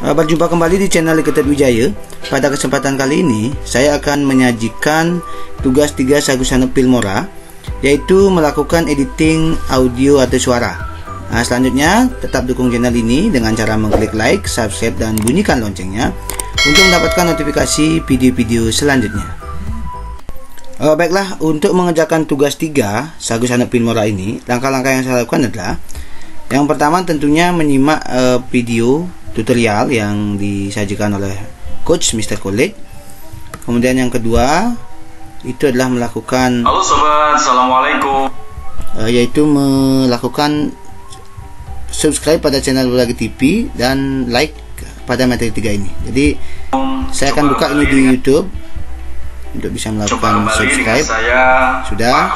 Berjumpa kembali di channel Ketet Wijaya. Pada kesempatan kali ini saya akan menyajikan tugas 3 Sagusanep Filmora, yaitu melakukan editing audio atau suara. Nah, selanjutnya tetap dukung channel ini dengan cara mengklik like, subscribe, dan bunyikan loncengnya untuk mendapatkan notifikasi video-video selanjutnya. Baiklah, untuk mengerjakan tugas 3 Sagusanep Filmora ini, langkah-langkah yang saya lakukan adalah yang pertama tentunya menyimak video tutorial yang disajikan oleh Coach Mr. College. Kemudian yang kedua itu adalah melakukan, halo sobat, assalamualaikum, yaitu melakukan subscribe pada channel Lagi TV dan like pada materi 3 ini. Jadi saya akan buka ini di YouTube untuk bisa melakukan subscribe. Saya sudah,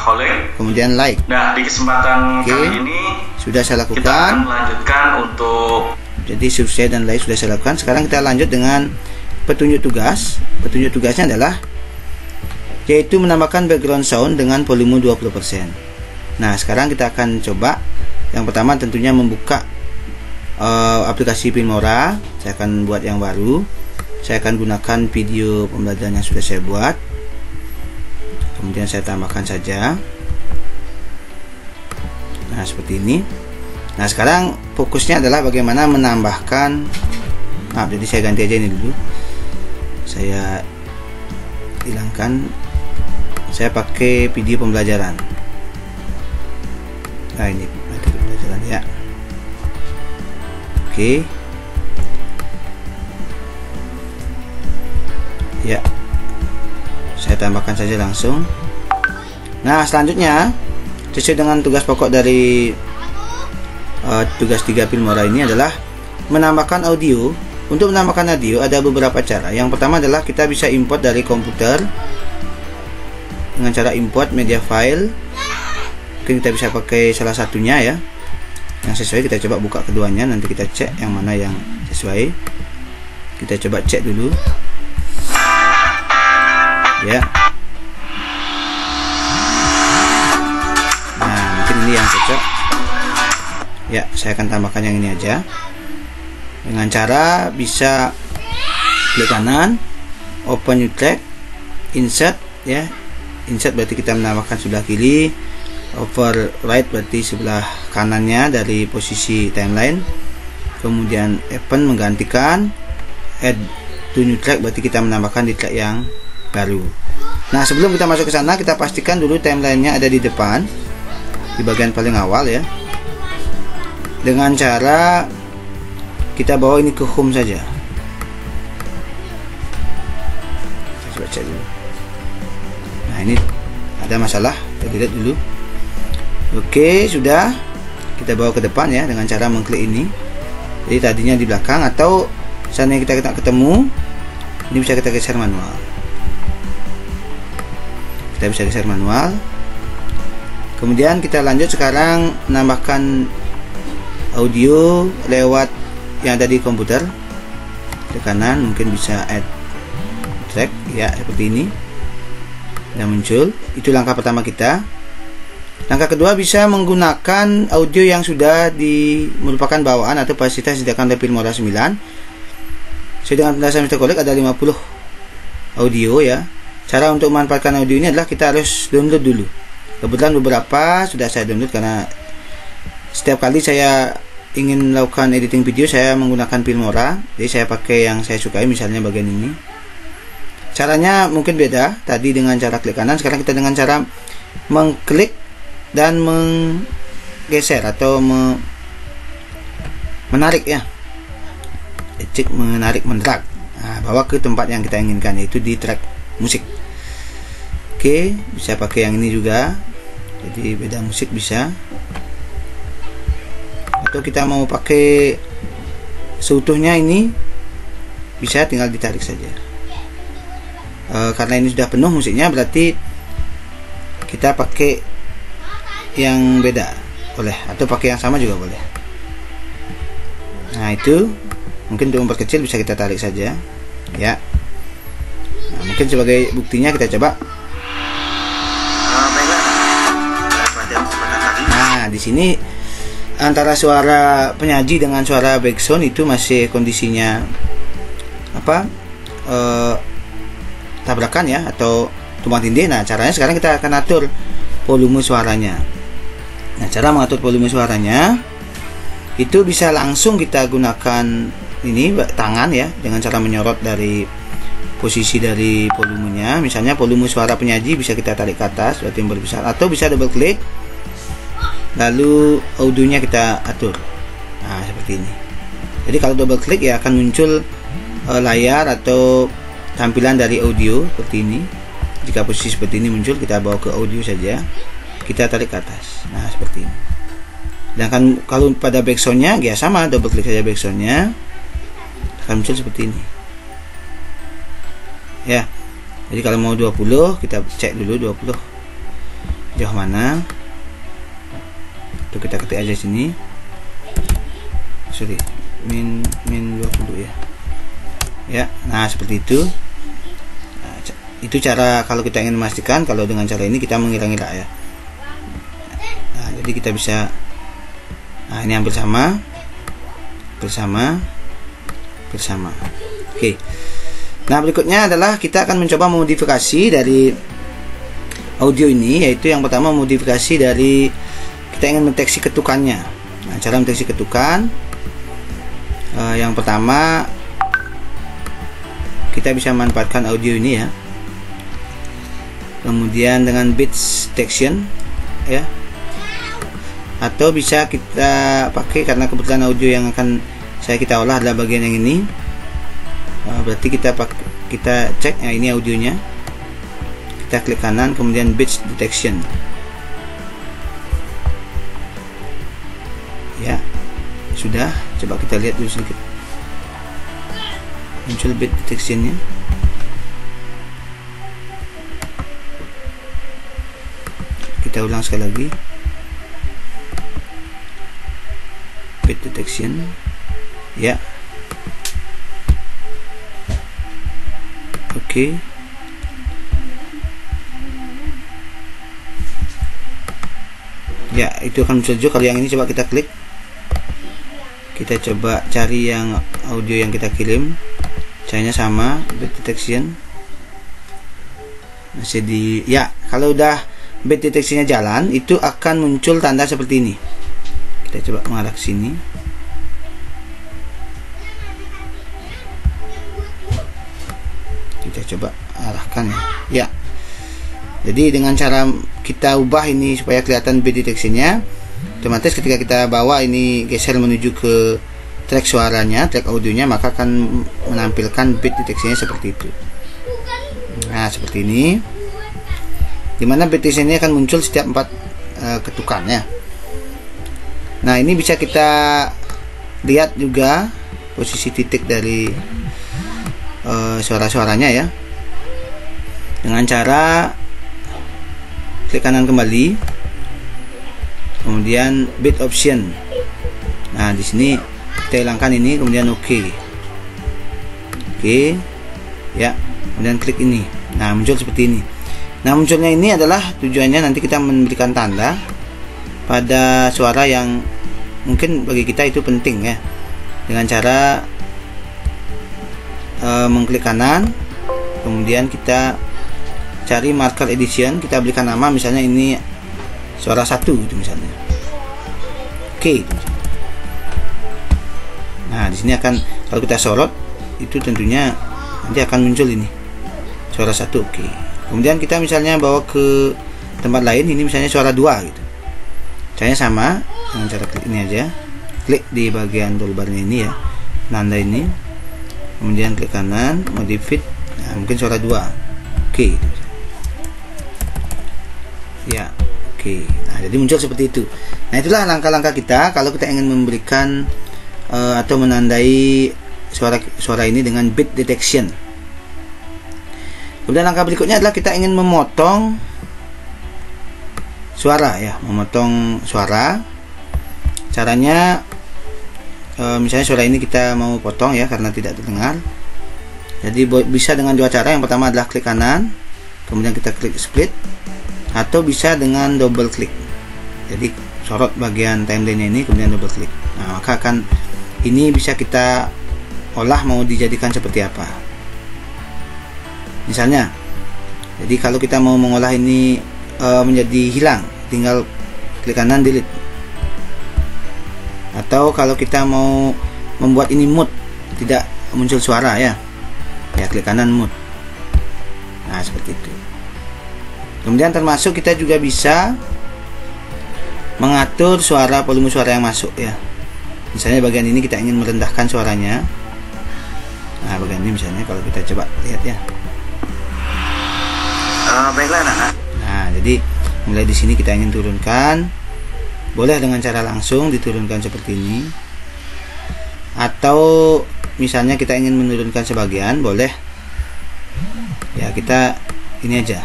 kemudian like. Nah, di kesempatan kali ini sudah saya lakukan. Kita akan melanjutkan untuk, jadi subscribe dan like sudah saya lakukan. Sekarang kita lanjut dengan petunjuk tugas. Petunjuk tugasnya adalah yaitu menambahkan background sound dengan volume 20%. Nah, sekarang kita akan coba. Yang pertama tentunya membuka aplikasi Filmora. Saya akan buat yang baru. Saya akan gunakan video pembelajaran yang sudah saya buat. Kemudian saya tambahkan saja. Nah, seperti ini. Nah, sekarang fokusnya adalah bagaimana menambahkan. Nah, jadi saya ganti aja ini dulu. Saya hilangkan. Saya pakai video pembelajaran. Nah, ini materi pembelajaran ya. Oke. Ya. Saya tambahkan saja langsung. Nah, selanjutnya sesuai dengan tugas pokok dari tugas 3 Filmora ini adalah menambahkan audio. Untuk menambahkan audio ada beberapa cara. Yang pertama adalah kita bisa import dari komputer dengan cara import media file. Mungkin kita bisa pakai salah satunya ya, yang sesuai. Kita coba buka keduanya, nanti kita cek yang mana yang sesuai. Kita coba cek dulu ya. Nah, mungkin ini yang cocok ya. Saya akan tambahkan yang ini aja dengan cara bisa klik kanan, open new track, insert ya. Insert berarti kita menambahkan sebelah kiri, override berarti sebelah kanannya dari posisi timeline. Kemudian open menggantikan, add to new track berarti kita menambahkan di track yang baru. Nah, sebelum kita masuk ke sana, kita pastikan dulu timelinenya ada di depan, di bagian paling awal ya, dengan cara kita bawa ini ke home saja. Kita coba cek dulu. Nah, ini ada masalah, kita delete dulu. Oke, sudah. Kita bawa ke depan ya dengan cara mengklik ini. Jadi tadinya di belakang, atau seandainya kita ketemu, ini bisa kita geser manual. Kita bisa geser manual. Kemudian kita lanjut sekarang menambahkan audio lewat yang ada di komputer. Di kanan mungkin bisa add track ya, seperti ini. Dan muncul. Itu langkah pertama kita. Langkah kedua bisa menggunakan audio yang sudah merupakan bawaan atau fasilitas disediakan oleh Filmora 9. Sesuai dengan penjelasan Mr. College ada 50 audio ya. Cara untuk memanfaatkan audio ini adalah kita harus download dulu. Kebetulan beberapa sudah saya download karena setiap kali saya ingin melakukan editing video saya menggunakan Filmora. Jadi saya pakai yang saya sukai, misalnya bagian ini. Caranya mungkin beda. Tadi dengan cara klik kanan, sekarang kita dengan cara mengklik dan menggeser atau menarik ya. Cek menarik, mendrag. Nah, bawa ke tempat yang kita inginkan, yaitu di track musik. Oke, bisa pakai yang ini juga. Jadi beda musik bisa. Atau kita mau pakai seutuhnya ini, bisa tinggal ditarik saja. Karena ini sudah penuh musiknya, berarti kita pakai yang beda boleh, atau pakai yang sama juga boleh. Nah, itu mungkin untuk memperkecil bisa kita tarik saja ya. Nah, mungkin sebagai buktinya kita coba. Nah, di sini antara suara penyaji dengan suara backsound itu masih kondisinya tabrakan ya, atau tumpang tindih. Nah, caranya sekarang kita akan atur volume suaranya. Nah, cara mengatur volume suaranya itu bisa langsung kita gunakan ini tangan ya, dengan cara menyorot dari posisi dari volumenya. Misalnya volume suara penyaji bisa kita tarik ke atas, berarti yang berbesar, atau bisa double klik lalu audionya kita atur. Nah, seperti ini. Jadi kalau double klik ya akan muncul layar atau tampilan dari audio seperti ini. Jika posisi seperti ini muncul, kita bawa ke audio saja, kita tarik ke atas. Nah, seperti ini. Sedangkan kalau pada backsoundnya ya sama, double klik saja backsoundnya akan muncul seperti ini ya. Jadi kalau mau 20, kita cek dulu 20 jauh mana. Itu kita ketik aja sini, sorry, min 20 ya. Nah, seperti itu. Nah, itu cara kalau kita ingin memastikan. Kalau dengan cara ini kita mengira-ngira ya. Nah, jadi kita bisa, nah ini hampir sama. Oke. Nah, berikutnya adalah kita akan mencoba memodifikasi dari audio ini, yaitu yang pertama modifikasi dari kita ingin mendeteksi ketukannya. Nah, cara mendeteksi ketukan yang pertama kita bisa manfaatkan audio ini ya. Kemudian dengan beats detection ya, atau bisa kita pakai, karena kebetulan audio yang akan kita olah adalah bagian yang ini. Berarti kita cek ya, ini audionya. Kita klik kanan, kemudian beats detection ya. Sudah, coba kita lihat dulu sedikit, muncul beat detectionnya. Kita ulang sekali lagi, beat detection ya. Oke. Ya, itu akan muncul juga. Kalau yang ini coba kita klik, kita coba cari yang audio yang kita kirim, caranya sama, beat detection masih di ya. Kalau udah beat detectionnya jalan, itu akan muncul tanda seperti ini. Kita coba mengarah ke sini. Kita coba arahkan ya. Jadi dengan cara kita ubah ini supaya kelihatan beat detectionnya, otomatis ketika kita bawa ini geser menuju ke track suaranya, track audionya, maka akan menampilkan beat detectionnya seperti itu. Nah, seperti ini, dimana beat detectionnya akan muncul setiap 4 ketukannya. Nah, ini bisa kita lihat juga posisi titik dari suara-suaranya ya, dengan cara klik kanan kembali, kemudian beat option. Nah, di sini kita hilangkan ini, kemudian oke ya, kemudian klik ini. Nah, muncul seperti ini. Nah, munculnya ini adalah tujuannya nanti kita memberikan tanda pada suara yang mungkin bagi kita itu penting ya, dengan cara mengklik kanan, kemudian kita cari marker edition, kita berikan nama, misalnya ini suara 1 gitu misalnya. Oke. Nah, di sini akan, kalau kita sorot itu tentunya nanti akan muncul ini suara 1. Oke. Kemudian kita misalnya bawa ke tempat lain, ini misalnya suara 2 gitu. Caranya sama, dengan cara klik ini aja. Klik di bagian toolbarnya ini ya, nanda ini. Kemudian klik kanan, modify. Nah, mungkin suara 2. Oke. Ya, oke. Nah, jadi muncul seperti itu. Nah, itulah langkah-langkah kita kalau kita ingin memberikan atau menandai suara ini dengan beat detection. Kemudian langkah berikutnya adalah kita ingin memotong suara ya, memotong suara. Caranya misalnya suara ini kita mau potong ya karena tidak terdengar. Jadi bisa dengan 2 cara. Yang pertama adalah klik kanan, kemudian kita klik split, atau bisa dengan double klik. Jadi sorot bagian timeline ini, kemudian double klik. Nah, maka akan ini bisa kita olah mau dijadikan seperti apa. Misalnya, jadi kalau kita mau mengolah ini menjadi hilang, tinggal klik kanan delete. Atau kalau kita mau membuat ini mute, tidak muncul suara ya klik kanan mute. Nah, seperti itu. Kemudian termasuk kita juga bisa mengatur suara, volume suara yang masuk ya. Misalnya bagian ini kita ingin merendahkan suaranya. Nah, bagian ini misalnya kalau kita coba lihat ya. Baiklah anak-anak. Nah, jadi mulai di sini kita ingin turunkan, boleh dengan cara langsung diturunkan seperti ini. Atau misalnya kita ingin menurunkan sebagian, boleh. Ya, kita ini aja.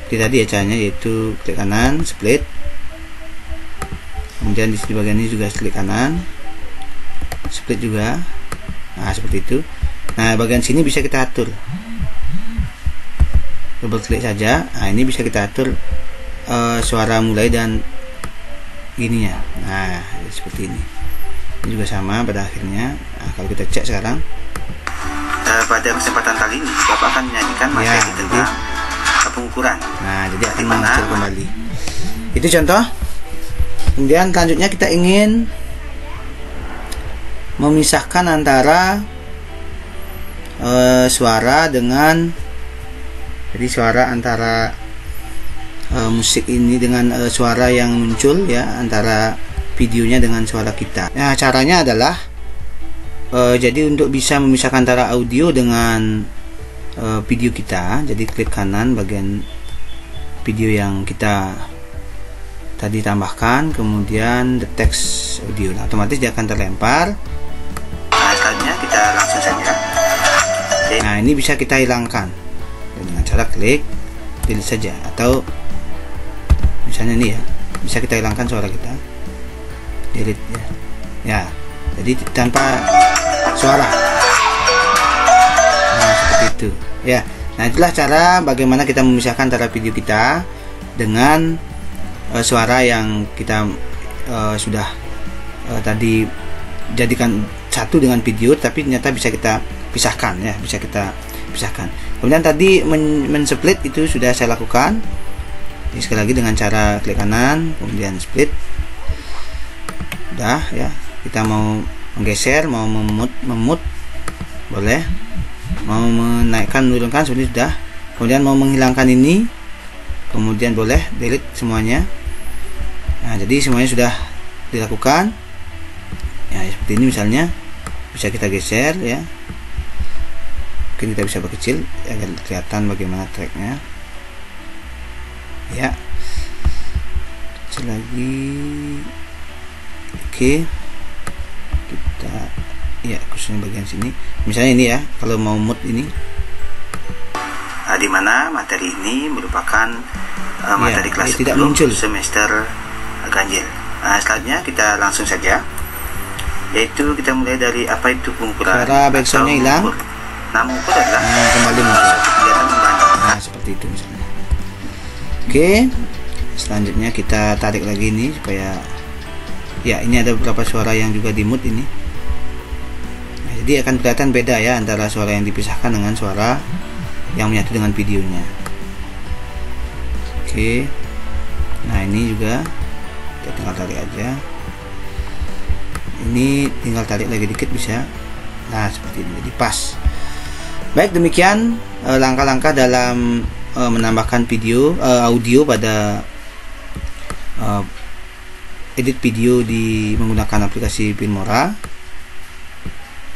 Seperti tadi ya caranya, yaitu klik kanan, split. Kemudian di sini bagian ini juga klik kanan, split juga. Nah, seperti itu. Nah, bagian sini bisa kita atur. Double klik saja. Nah, ini bisa kita atur suara mulai dan gininya. Nah, seperti ini. Ini juga sama pada akhirnya. Nah, kalau kita cek sekarang, Pada kesempatan kali ini Bapak akan menyanyikan materi tentang pengukuran. Nah, jadi akan muncul kembali. Itu contoh. Kemudian selanjutnya kita ingin memisahkan antara suara dengan, jadi suara antara musik ini dengan suara yang muncul ya, antara videonya dengan suara kita. Nah, caranya adalah jadi untuk bisa memisahkan antara audio dengan video kita, jadi klik kanan bagian video yang kita tadi tambahkan, kemudian the text audio. Nah, otomatis dia akan terlempar. Nah, selanjutnya kita langsung saja. Nah, ini bisa kita hilangkan dengan cara klik delete saja, atau misalnya ini ya, bisa kita hilangkan suara kita, delete ya, jadi tanpa suara. Nah, seperti itu ya. Nah, itulah cara bagaimana kita memisahkan antara video kita dengan suara yang kita sudah tadi jadikan satu dengan video, tapi ternyata bisa kita pisahkan ya, bisa kita pisahkan. Kemudian tadi men-split itu sudah saya lakukan. Ini sekali lagi dengan cara klik kanan kemudian split. Udah ya. Kita mau menggeser, mau memut boleh, mau menaikkan menurunkan seperti sudah. Kemudian mau menghilangkan ini, kemudian boleh delete semuanya. Nah, jadi semuanya sudah dilakukan ya, seperti ini misalnya. Bisa kita geser ya, mungkin kita bisa perkecil agar kelihatan bagaimana tracknya ya. Kecil lagi. Oke, kita ya khususnya bagian sini misalnya ini ya, kalau mau mute ini, di mana materi ini merupakan materi ya, kelas tidak muncul semester ganjil. Nah, selanjutnya kita langsung saja, yaitu kita mulai dari apa itu pengukuran. Suara backsoundnya hilang. Nah, mengukur adalah kembali muncul. kegiatan membantu. Nah, seperti itu misalnya. Oke, selanjutnya kita tarik lagi ini supaya ya, ini ada beberapa suara yang juga di mute ini. Nah, jadi akan kelihatan beda ya antara suara yang dipisahkan dengan suara yang menyatu dengan videonya. Oke, nah ini juga kita tinggal tarik aja. Ini tinggal tarik lagi dikit bisa. Nah, seperti ini, jadi pas. Baik, demikian langkah-langkah dalam menambahkan video audio pada edit video di menggunakan aplikasi Filmora.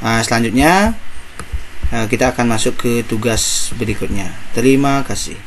Nah, selanjutnya kita akan masuk ke tugas berikutnya. Terima kasih.